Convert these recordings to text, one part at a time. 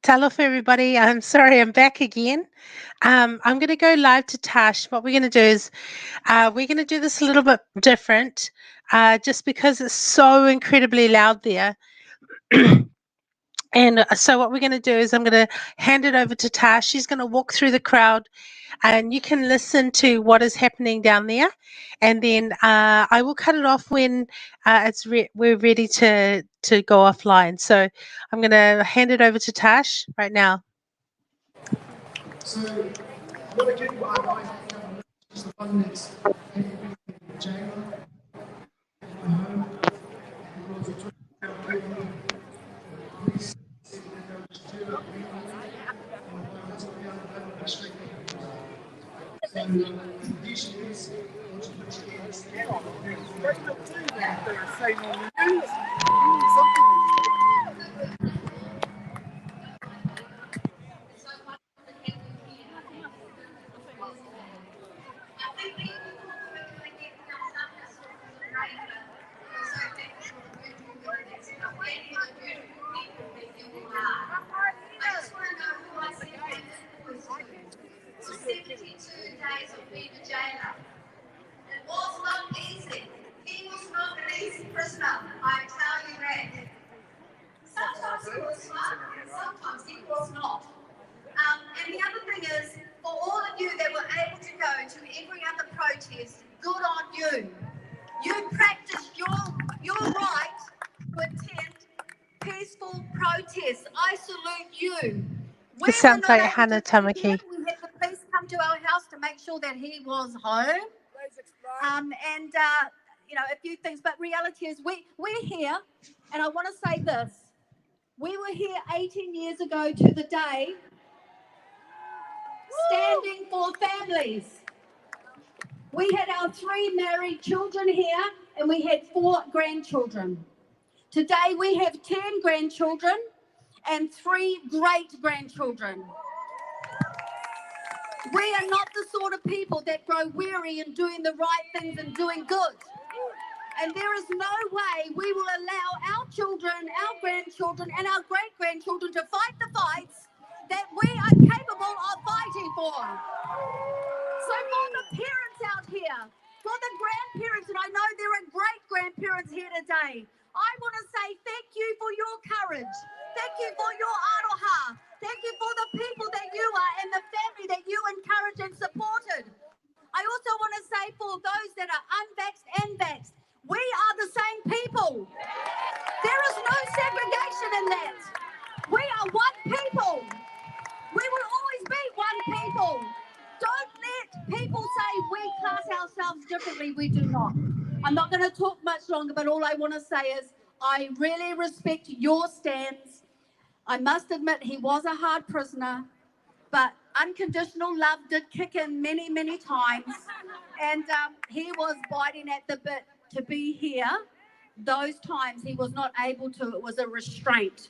Tell off everybody. I'm sorry, I'm back again. I'm going to go live to Tash. What we're going to do is we're going to do this a little bit different, just because it's so incredibly loud there. And so what we're going to do is I'm going to hand it over to Tash. She's going to walk through the crowd, and you can listen to what is happening down there. And then I will cut it off when we're ready to go offline. So I'm going to hand it over to Tash right now. So, what I get my life is the one that's jail, home, because it's police, so these years, I just want to know who I sent this to. For 72 days of being a jailer. It was not easy. He was not an easy prisoner, I tell you that. Sometimes he was smart, sometimes he was not. And the other thing is, for all of you that were able to go to every other protest, good on you. You practiced your right to attend peaceful protests. I salute you. We This were sounds not like able Hannah to be here. Tamaki. We had the police come to our house to make sure that he was home. And a few things. But reality is we're here, and I want to say this. We were here 18 years ago to the day standing for families. We had our 3 married children here, and we had 4 grandchildren. Today we have 10 grandchildren and 3 great-grandchildren. We are not the sort of people that grow weary in doing the right things and doing good. And there is no way we will allow our children, our grandchildren, and our great-grandchildren to fight the fights that we are capable of fighting for. So for the parents out here, for the grandparents, and I know there are great-grandparents here today, I want to say thank you for your courage. Thank you for your aroha. Thank you for the people that you are and the family that you encouraged and supported. I also want to say for those that are unvaxxed and vaxxed, we are the same people. There is no segregation in that. We are one people. We will always be one people. Don't let people say we class ourselves differently. We do not. I'm not going to talk much longer, but all I want to say is I really respect your stance. I must admit he was a hard prisoner, but unconditional love did kick in many, many times. And he was biting at the bit to be here. Those times he was not able to. It was a restraint,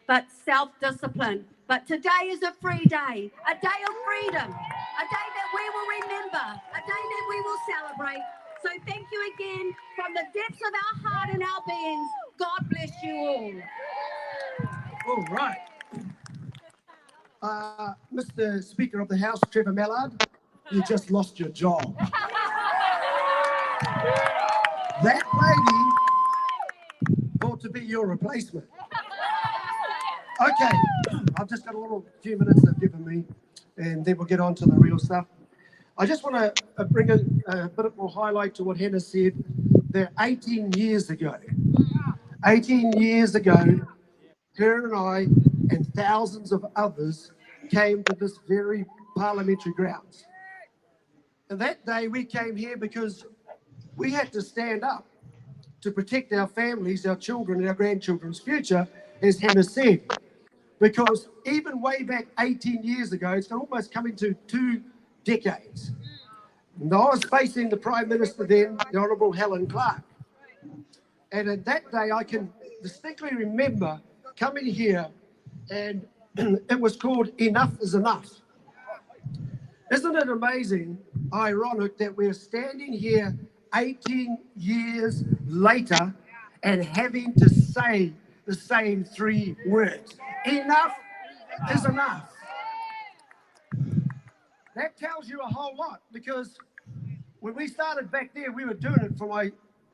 but self-discipline. But today is a free day, a day of freedom, a day that we will remember, a day that we will celebrate. So thank you again from the depths of our heart and our beings. God bless you all. All right. Mr. Speaker of the House, Trevor Mallard, you just lost your job. That lady ought to be your replacement. Okay, I've just got a few minutes they've given me, and then we'll get on to the real stuff. I just want to bring a bit more highlight to what Hannah said. That 18 years ago, her and I and thousands of others came to this very parliamentary grounds. And that day we came here because we had to stand up to protect our families, our children, and our grandchildren's future, as Hannah said. Because even way back 18 years ago, it's almost coming to 2 decades. And I was facing the Prime Minister then, the Honourable Helen Clark. And at that day, I can distinctly remember coming here, and it was called Enough is Enough. Isn't it amazing, ironic, that we're standing here 18 years later and having to say the same 3 words? Enough is enough. That tells you a whole lot, because when we started back there, we were doing it for my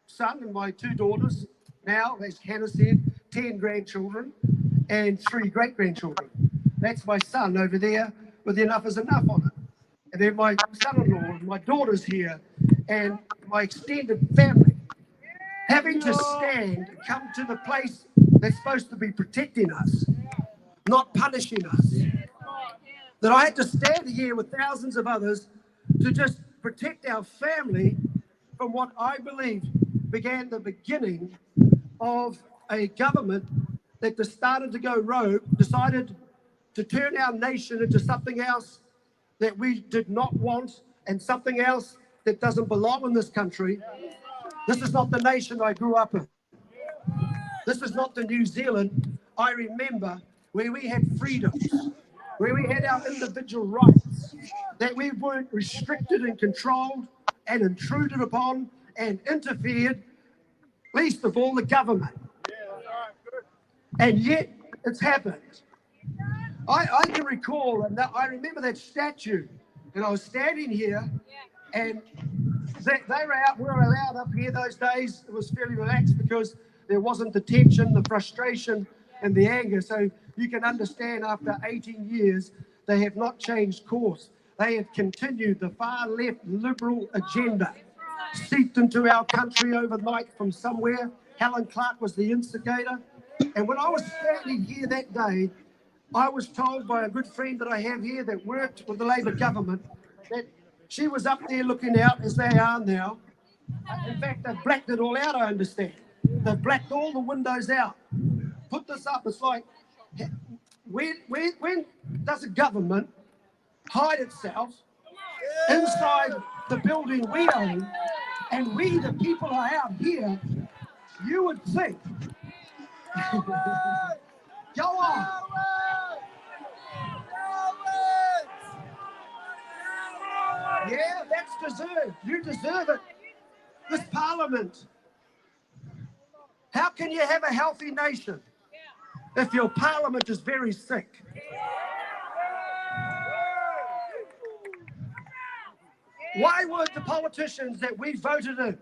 son and my 2 daughters. Now, as Hannah said, 10 grandchildren and 3 great-grandchildren. That's my son over there with the enough is enough on it. And then my son-in-law and my daughters here and my extended family. Having to stand and come to the place that's supposed to be protecting us, not punishing us. That I had to stand here with thousands of others to just protect our family from what I believe began the beginning of a government that started to go rogue, decided to turn our nation into something else that we did not want and something else that doesn't belong in this country. This is not the nation I grew up in. This is not the New Zealand I remember, where we had freedoms, where we had our individual rights, that we weren't restricted and controlled and intruded upon and interfered, least of all the government. And yet it's happened. I can recall, and I remember that statue, and I was standing here, and they were allowed up here those days. It was fairly relaxed because there wasn't the tension, the frustration, and the anger. So you can understand after 18 years, they have not changed course. They have continued the far left liberal agenda, seeped into our country overnight from somewhere. Helen Clark was the instigator. And when I was standing here that day, I was told by a good friend that I have here that worked with the Labour government that she was up there looking out as they are now. In fact, they've blacked it all out, I understand. They've blacked all the windows out. Put this up, it's like, when does a government hide itself inside the building we own, and we, the people, are out here? You would think. Go on. Yeah, that's deserved. You deserve it. This parliament. How can you have a healthy nation if your parliament is very sick? Why were the politicians that we voted in,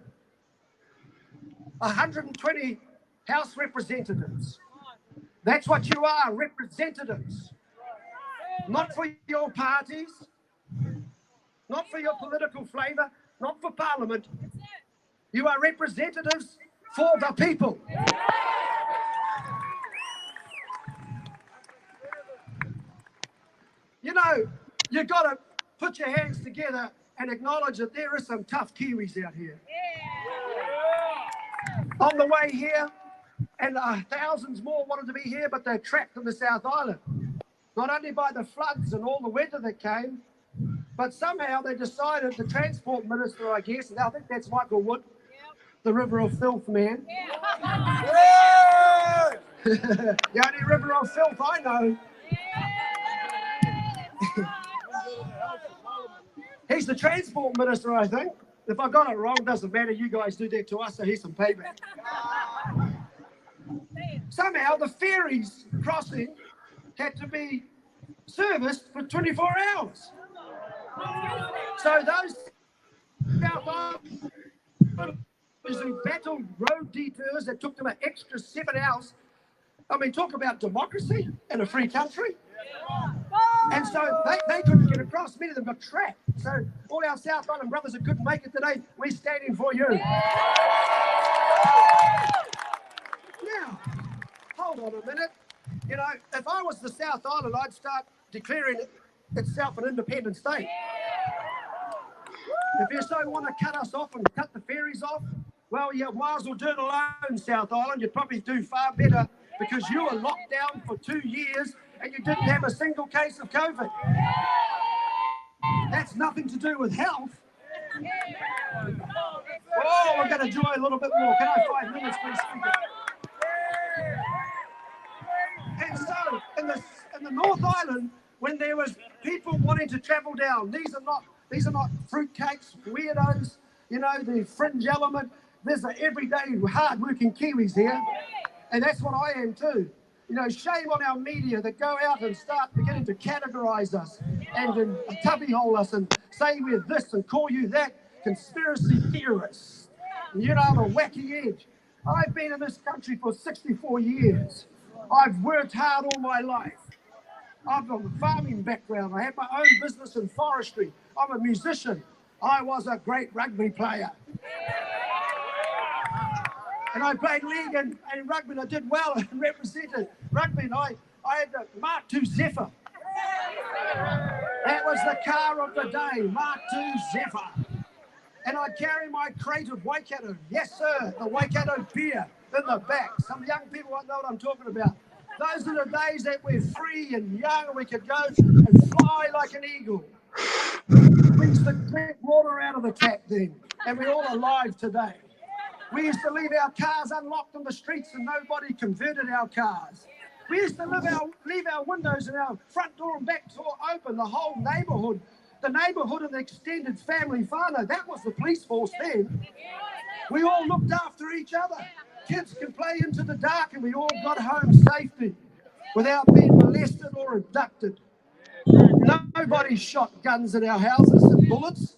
120 House representatives? That's what you are, representatives. Not for your parties, not for your political flavour, not for Parliament. You are representatives for the people. You know, you've got to put your hands together and acknowledge that there are some tough Kiwis out here. On the way here, and thousands more wanted to be here, but they're trapped in the South Island. Not only by the floods and all the weather that came, but somehow they decided, the Transport Minister, I guess, and I think that's Michael Wood, the River of Filth man. The only River of Filth I know. He's the Transport Minister, I think. If I got it wrong, doesn't matter. You guys do that to us, so here's some payback. Somehow the ferries crossing had to be serviced for 24 hours. So those South Islanders who battled road detours that took them an extra 7 hours. I mean, talk about democracy in a free country. And so they couldn't get across. Many of them got trapped. So all our South Island brothers that couldn't make it today, we're standing for you. Now, hold on a minute. You know, if I was the South Island, I'd start declaring itself an independent state. If you so want to cut us off and cut the ferries off, well, you might as well do it alone, South Island. You'd probably do far better, because you were locked down for 2 years and you didn't have a single case of COVID. That's nothing to do with health. Oh, we're going to enjoy a little bit more. Can I have 5 minutes, please, speaker? And so, in the North Island, when there was people wanting to travel down, these are not fruitcakes, weirdos, you know, the fringe element. There's the everyday hard-working Kiwis here, and that's what I am too. You know, shame on our media that go out and start beginning to categorise us and tubby-hole us and say we're this and call you that, conspiracy theorists. And you're on a wacky edge. I've been in this country for 64 years. I've worked hard all my life. I've got a farming background. I had my own business in forestry. I'm a musician. I was a great rugby player. And I played league and rugby, and I did well and represented rugby. And I had the Mark II Zephyr. That was the car of the day, Mark II Zephyr. And I carry my crate of Waikato. Yes, sir, the Waikato beer in the back. Some young people won't know what I'm talking about. Those are the days that we're free and young, and we could go and fly like an eagle. We used to drink water out of the tap then, and we're all alive today. We used to leave our cars unlocked on the streets and nobody converted our cars. We used to leave our windows and our front door and back door open, the whole neighbourhood. The neighbourhood and the extended family whānau, that was the police force then. We all looked after each other. Kids could play into the dark and we all got home safely without being molested or abducted. Nobody shot guns in our houses and bullets.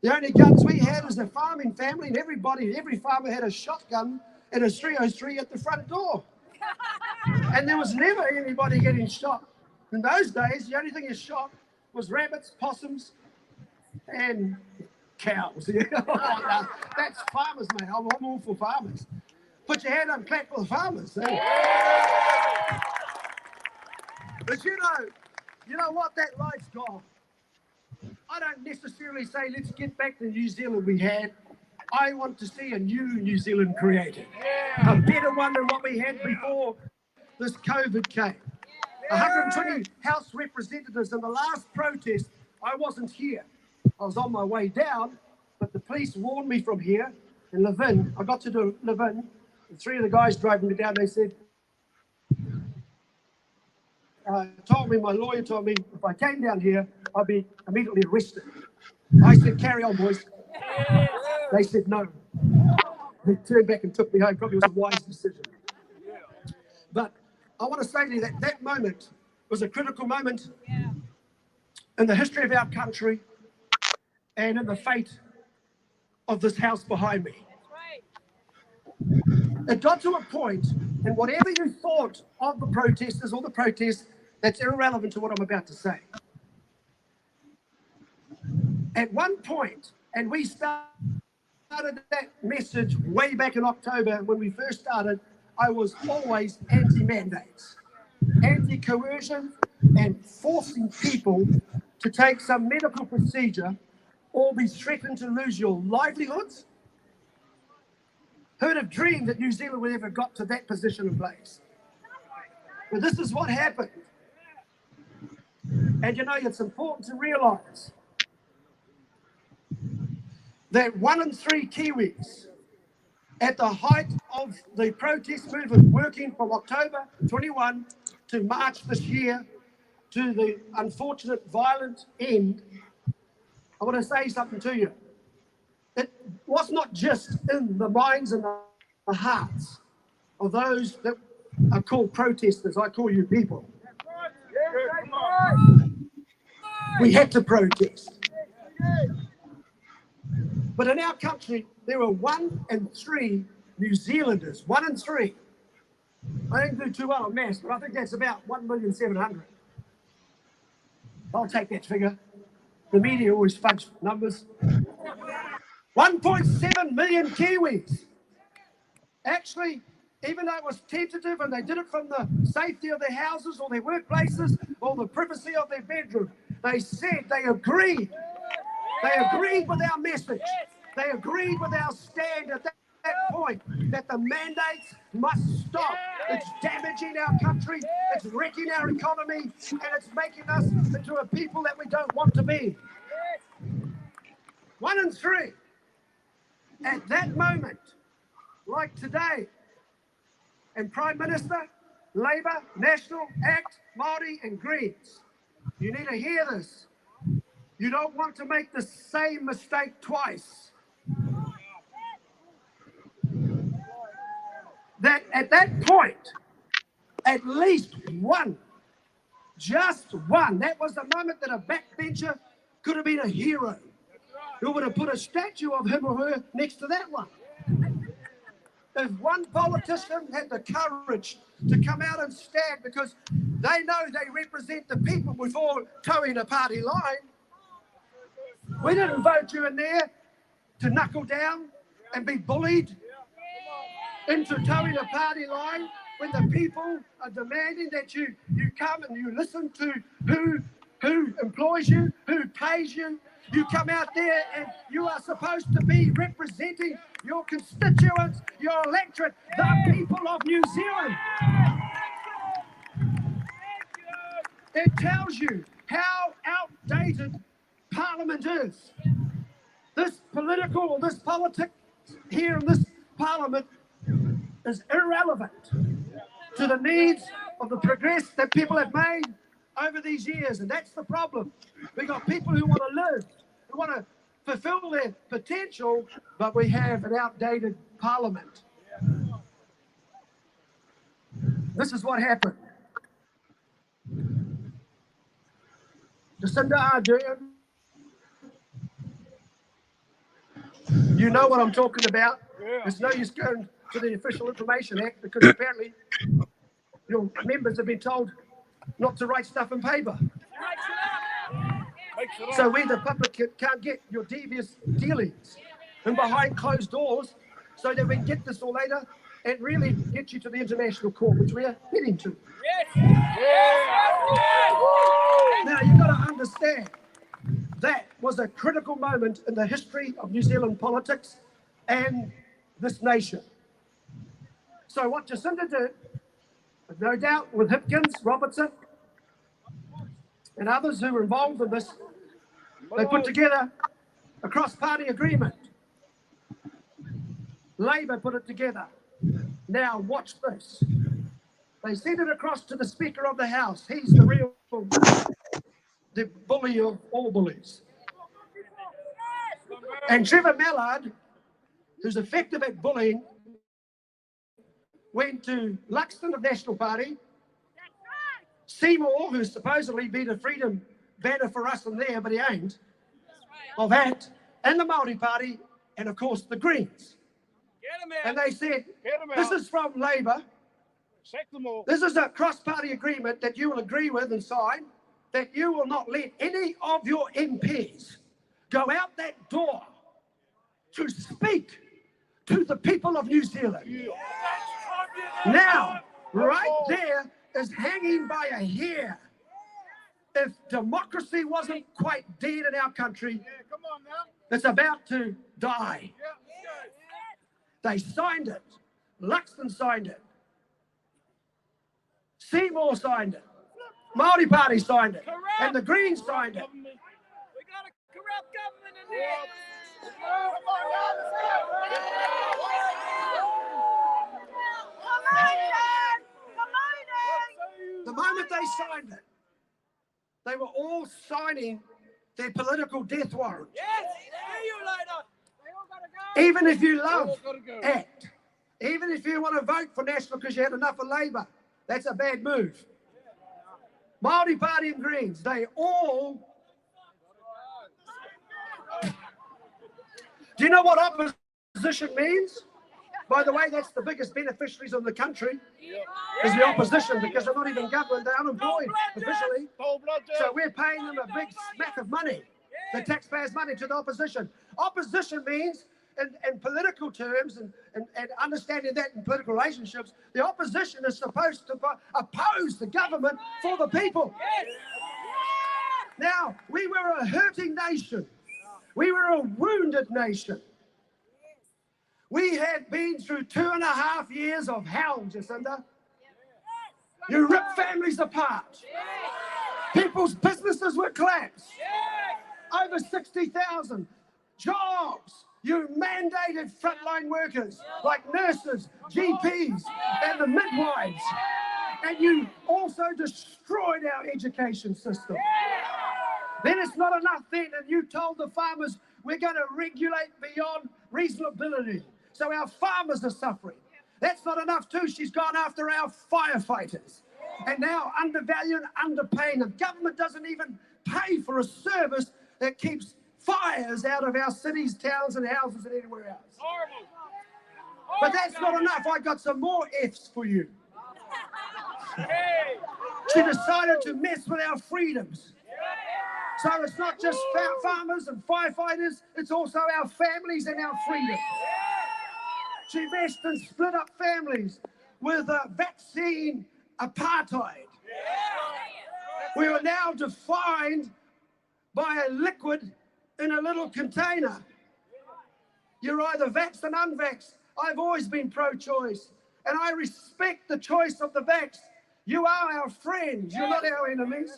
The only guns we had as a farming family, and every farmer had a shotgun and a 303 at the front door. And there was never anybody getting shot. In those days, the only thing you shot was rabbits, possums, and cows. That's farmers, mate. I'm all for farmers. Put your hand up and clap for the farmers. But you know what? That life's gone. I don't necessarily say let's get back to New Zealand we had. I want to see a new New Zealand created. A better one than what we had before this COVID came. 120 House representatives in the last protest, I wasn't here. I was on my way down, but the police warned me from here in Levin. I got to Levin, and three of the guys driving me down, they said, my lawyer told me if I came down here, I'd be immediately arrested. I said, carry on, boys. They said no. They turned back and took me home. Probably was a wise decision. But I want to say to you that that moment was a critical moment in the history of our country and in the fate of this house behind me. It got to a point, and whatever you thought of the protesters or the protests, that's irrelevant to what I'm about to say. At one point, and we started that message way back in October when we first started, I was always anti-mandates, anti-coercion, and forcing people to take some medical procedure or be threatened to lose your livelihoods. Who'd have dreamed that New Zealand would ever got to that position in place? But this is what happened. And you know, it's important to realise that 1 in 3 Kiwis at the height of the protest movement, working from October 21 to March this year to the unfortunate violent end, I want to say something to you. It was not just in the minds and the hearts of those that are called protesters. I call you people. We had to protest. But in our country, there were 1 in 3 New Zealanders. 1 in 3. I didn't do too well on maths, but I think that's about 1,700,000. I'll take that figure. The media always fudge numbers. 1.7 million Kiwis. Actually, even though it was tentative and they did it from the safety of their houses or their workplaces or the privacy of their bedroom, they said they agreed. They agreed with our message. They agreed with our stand at that point that the mandates must stop. It's damaging our country, it's wrecking our economy, and it's making us into a people that we don't want to be. 1 in 3. At that moment, like today, and Prime Minister, Labour, National, ACT, Māori and Greens, you need to hear this. You don't want to make the same mistake twice. That at that point, At least one. Just one. That was the moment that a backbencher could have been a hero. Who would have put a statue of him or her next to that one. If one politician had the courage to come out and stand because they know they represent the people before towing a party line, we didn't vote you in there to knuckle down and be bullied into towing a party line when the people are demanding that you come and you listen to who employs you, who pays you. You come out there and you are supposed to be representing your constituents, your electorate, the people of New Zealand. It tells you how outdated Parliament is. This politics here in this Parliament is irrelevant to the needs of the progress that people have made over these years, and that's the problem. We've got people who want to live, who want to fulfill their potential, but we have an outdated Parliament. This is what happened. Jacinda Ardern, you know what I'm talking about. There's no use going to the Official Information Act because apparently your members have been told not to write stuff in paper. So we, the public, can't get your devious dealings and behind closed doors so that we can get this all later and really get you to the International Court, which we are heading to. Now, you've got to understand that was a critical moment in the history of New Zealand politics and this nation. So what Jacinda did, no doubt with Hipkins, Robertson, and others who were involved in this, they put together a cross-party agreement. Labour put it together. Now watch this. They sent it across to the Speaker of the House. He's the real, the bully of all bullies. And Trevor Mallard, who's effective at bullying, went to Luxton of National Party. Seymour, who's supposedly been a freedom banner for us in there, but he ain't, of that, and the Māori Party, and of course the Greens. And they said, this is from Labour. This is a cross-party agreement that you will agree with and sign, that you will not let any of your MPs go out that door to speak to the people of New Zealand. Now, right there is hanging by a hair. If democracy wasn't quite dead in our country, it's about to die. They signed it. Luxton signed it. Seymour signed it. Māori Party signed it. And the Greens signed it. We got a corrupt government in there. The moment they signed it, they were all signing their political death warrant. Yes, see you later. They all gotta go. Even if you love ACT, even if you want to vote for National because you had enough of Labour, that's a bad move. Māori Party and Greens, they all... Do you know what opposition means? By the way, that's the biggest beneficiaries of the country, is the opposition, because they're not even government, they're unemployed officially. So we're paying them a big smack of money, the taxpayers' money, to the opposition. Opposition means, in political terms, and understanding that in political relationships, the opposition is supposed to oppose the government for the people. Now, we were a hurting nation. We were a wounded nation. We had been through 2.5 years of hell, Jacinda. You ripped families apart. People's businesses were collapsed. Over 60,000 jobs. You mandated frontline workers like nurses, GPs, and the midwives. And you also destroyed our education system. Then it's not enough then, and you told the farmers we're going to regulate beyond reasonability. So our farmers are suffering. That's not enough too. She's gone after our firefighters and now undervaluing, underpaying them. Government doesn't even pay for a service that keeps fires out of our cities, towns and houses and anywhere else. Horrible. But that's not enough. I got some more F's for you. Hey. She decided to mess with our freedoms. So it's not just farmers and firefighters, it's also our families and our freedom. She messed and split up families with vaccine apartheid. We are now defined by a liquid in a little container. You're either vaxxed and unvaxxed. I've always been pro-choice, and I respect the choice of the vaxxed. You are our friends, you're not our enemies.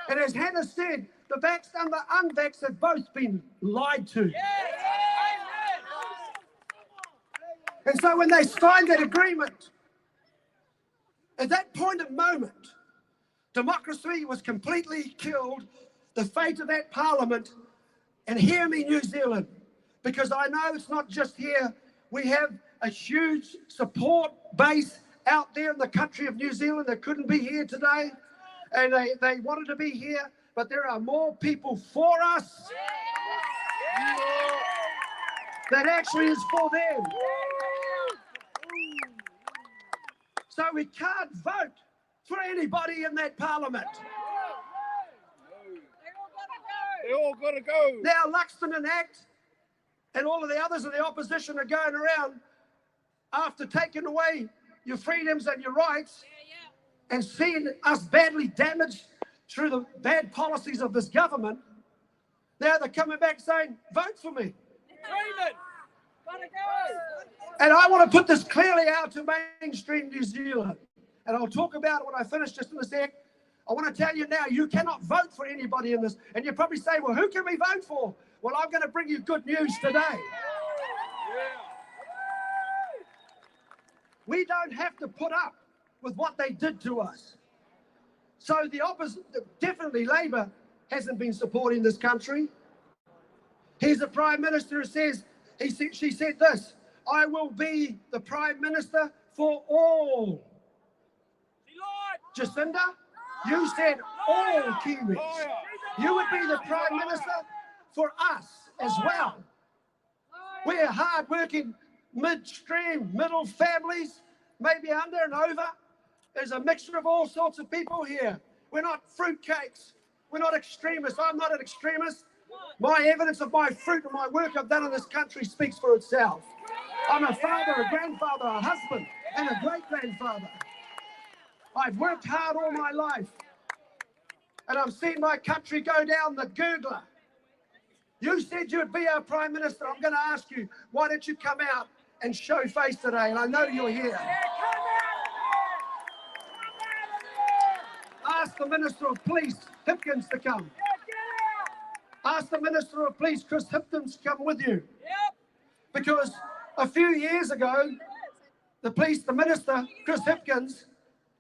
And as Hannah said, the vaxxed and the unvaxxed have both been lied to. And so when they signed that agreement, at that point of moment, democracy was completely killed, the fate of that parliament, and hear me, New Zealand, because I know it's not just here. We have a huge support base out there in the country of New Zealand that couldn't be here today, and they wanted to be here, but there are more people for us that actually is for them. So we can't vote for anybody in that parliament. They all got to go. Now Luxton and Act and all of the others in the opposition are going around after taking away your freedoms and your rights and seeing us badly damaged through the bad policies of this government. Now they're coming back saying, vote for me. And I want to put this clearly out to mainstream New Zealand. And I'll talk about it when I finish just in a sec. I want to tell you now, you cannot vote for anybody in this. And you probably say, well, who can we vote for? Well, I'm going to bring you good news today. We don't have to put up with what they did to us. So the opposite, definitely Labour hasn't been supporting this country. Here's a Prime Minister who says, she said this, I will be the Prime Minister for all. Jacinda, you said all Kiwis. You would be the Prime Minister for us as well. We're hard-working, midstream, middle families, maybe under and over. There's a mixture of all sorts of people here. We're not fruitcakes. We're not extremists. I'm not an extremist. My evidence of my fruit and my work I've done in this country speaks for itself. I'm a father, a grandfather, a husband, and a great-grandfather. I've worked hard all my life, and I've seen my country go down the gurgler. You said you'd be our Prime Minister. I'm going to ask you, why don't you come out and show face today? And I know you're here. Ask the Minister of Police, Hipkins, to come. Ask the Minister of Police, Chris Hipkins, to come with you. Because a few years ago, the Minister, Chris Hipkins,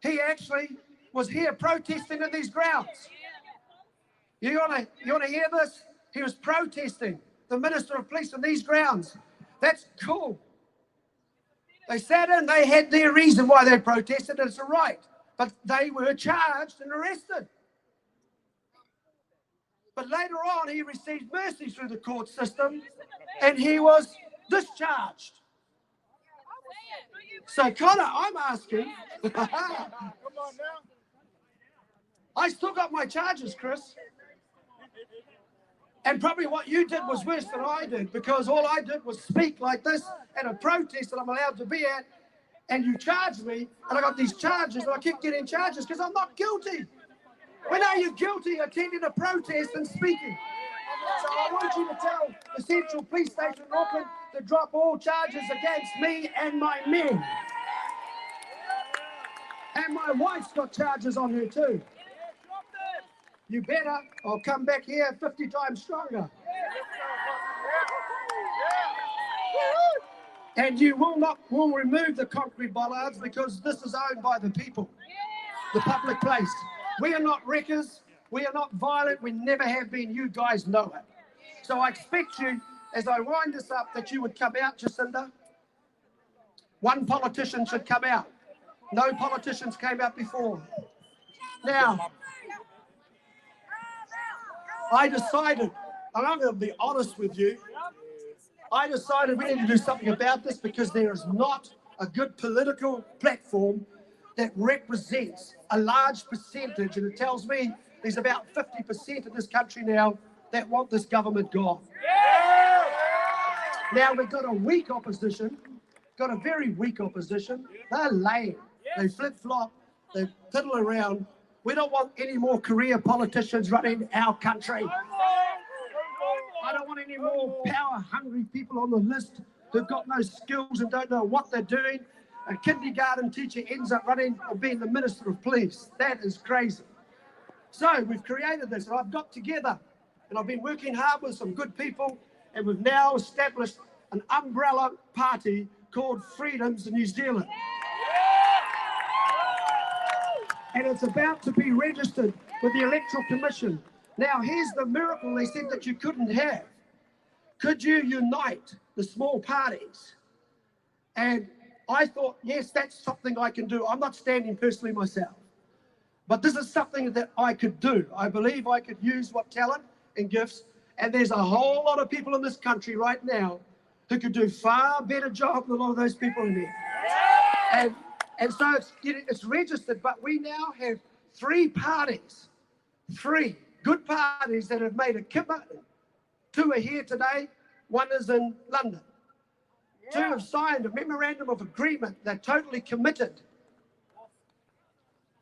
he actually was here protesting in these grounds. You want to hear this? He was protesting, the Minister of Police, in these grounds. That's cool. They sat in, they had their reason why they protested, and it's a right. But they were charged and arrested. But later on, he received mercy through the court system, and he was discharged. So, Connor, I'm asking. I still got my charges, Chris. And probably what you did was worse than I did, because all I did was speak like this at a protest that I'm allowed to be at, and you charged me, and I got these charges, and I keep getting charges because I'm not guilty. When are you guilty attending a protest and speaking? So I want you to tell the Central Police Station in Auckland to drop all charges against me and my men. And my wife's got charges on her too. You better, I'll come back here 50 times stronger. And you will remove the concrete bollards, because this is owned by the people, the public place. We are not wreckers. We are not violent. We never have been. You guys know it. So I expect you, as I wind this up, that you would come out, Jacinda. One politician should come out. No politicians came out before. Now, I decided, and I'm going to be honest with you, I decided we need to do something about this because there is not a good political platform that represents a large percentage, and it tells me there's about 50% of this country now that want this government gone. Now we've got a weak opposition, got a very weak opposition. They're lame, they flip-flop, they fiddle around. We don't want any more career politicians running our country. I don't want any more power-hungry people on the list who've got no skills and don't know what they're doing. A kindergarten teacher ends up running and being the Minister of Police. That is crazy. So we've created this, and I've got together, and I've been working hard with some good people, and we've now established an umbrella party called Freedoms in New Zealand. And it's about to be registered with the Electoral Commission. Now, here's the miracle they said that you couldn't have. Could you unite the small parties? And I thought, yes, that's something I can do. I'm not standing personally myself, but this is something that I could do. I believe I could use what talent and gifts, and there's a whole lot of people in this country right now who could do far better job than a lot of those people in there. And so it's registered, but we now have 3 parties, 3 good parties that have made a commitment. 2 are here today, 1 is in London. 2 have signed a memorandum of agreement. They're totally committed.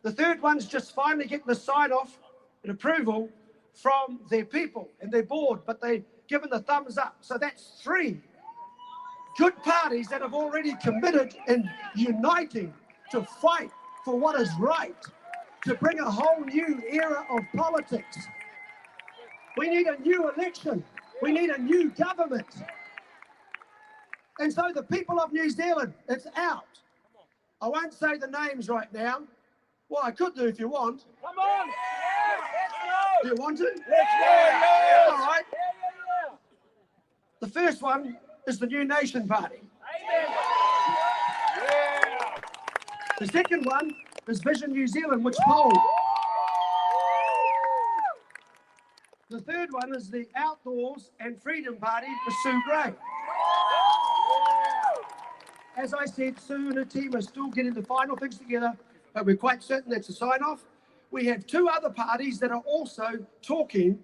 The 3rd one's just finally getting the sign-off and approval from their people and their board, but they've given the thumbs up. So that's 3 good parties that have already committed in uniting to fight for what is right, to bring a whole new era of politics. We need a new election. We need a new government. And so the people of New Zealand, it's out. I won't say the names right now. Well, I could do if you want. Come on! Do you want to? Let's go! All right. The first one is the New Nation Party. The second one is Vision New Zealand, which polled. The 3rd one is the Outdoors and Freedom Party for Sue Gray. As I said, Sue and her team are still getting the final things together, but we're quite certain that's a sign-off. We have 2 other parties that are also talking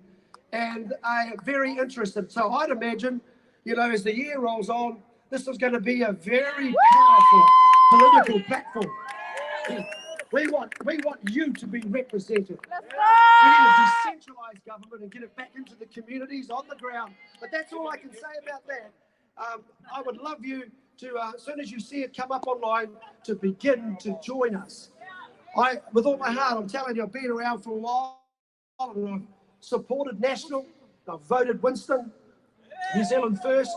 and are very interested. So I'd imagine, you know, as the year rolls on, this is going to be a very powerful political platform. We want you to be represented. We need a decentralized government and get it back into the communities on the ground. But that's all I can say about that. I would love you to, as soon as you see it come up online, to begin to join us. With all my heart, I'm telling you, I've been around for a while and I've supported National. I've voted Winston, New Zealand first.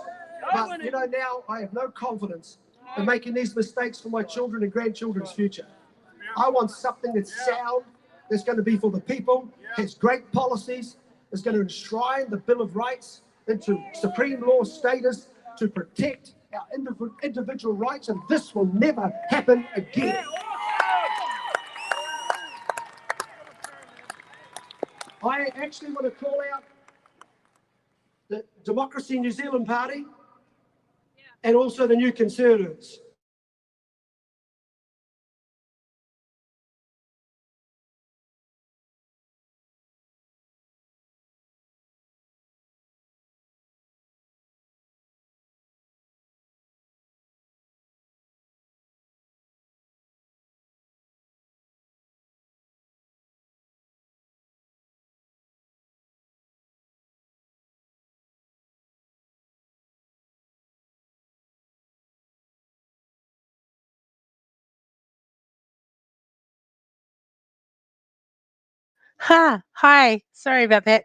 But, you know, now I have no confidence in making these mistakes for my children and grandchildren's future. I want something that's sound, that's going to be for the people, has great policies, is going to enshrine the Bill of Rights into supreme law status to protect our individual rights, and this will never happen again. I actually want to call out the Democracy New Zealand Party and also the New Conservatives. Hi. Sorry about that.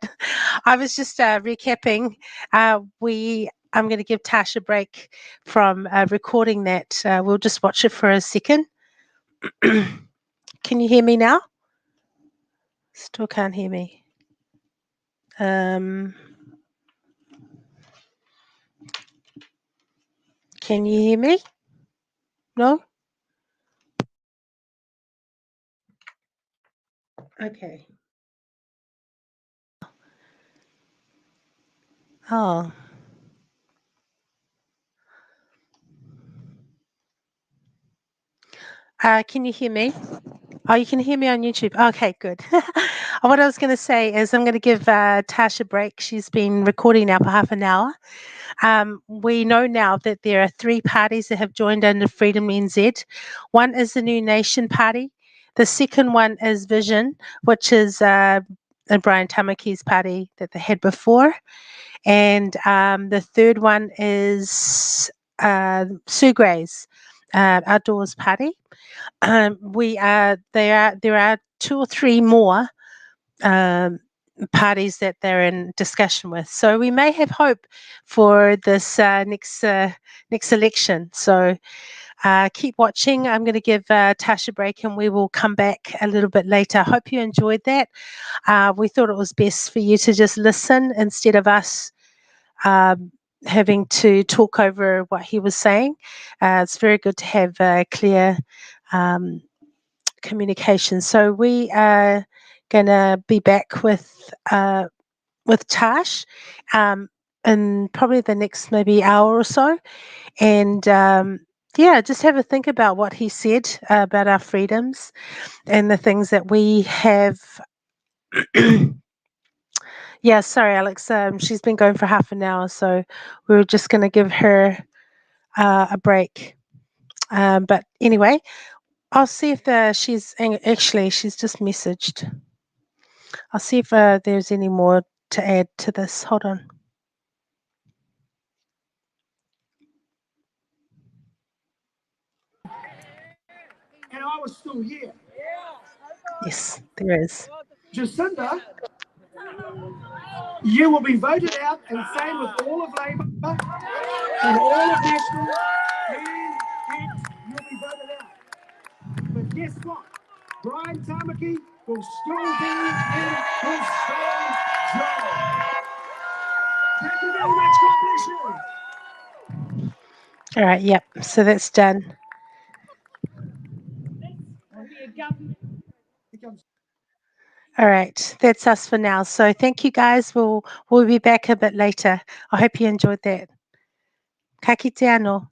I was just recapping. I'm going to give Tash a break from recording that. We'll just watch it for a second. Can you hear me now? Still can't hear me. Can you hear me? No? Okay. Oh. Can you hear me? Oh, you can hear me on YouTube. Okay, good. What I was going to say is I'm going to give Tash a break. She's been recording now for half an hour. We know now that there are 3 parties that have joined under Freedom NZ. One is the New Nation Party. The second one is Vision, which is Brian Tamaki's party that they had before. And the third one is Sue Gray's Outdoors Party. There are 2 or 3 more um, parties that they're in discussion with. So we may have hope for this next election. So keep watching. I'm going to give Tash a break, and we will come back a little bit later. I hope you enjoyed that. We thought it was best for you to just listen instead of us having to talk over what he was saying. It's very good to have clear communication. So we are going to be back with Tash in probably the next maybe hour or so, and yeah, just have a think about what he said about our freedoms and the things that we have. Yeah, sorry, Alex. She's been going for half an hour, so we were just going to give her a break. But anyway, I'll see if actually she's just messaged. I'll see if there's any more to add to this. Hold on. And I was still here. Yes, there is. Jacinda, you will be voted out, and same with all of Labour and all of National, and you'll be voted out. But guess what? Brian Tamaki will still be in his same job. Thank you very much. God bless you. All right. Yep. So that's done. All right. That's us for now. So thank you guys. We'll be back a bit later. I hope you enjoyed that. Ka kite anō.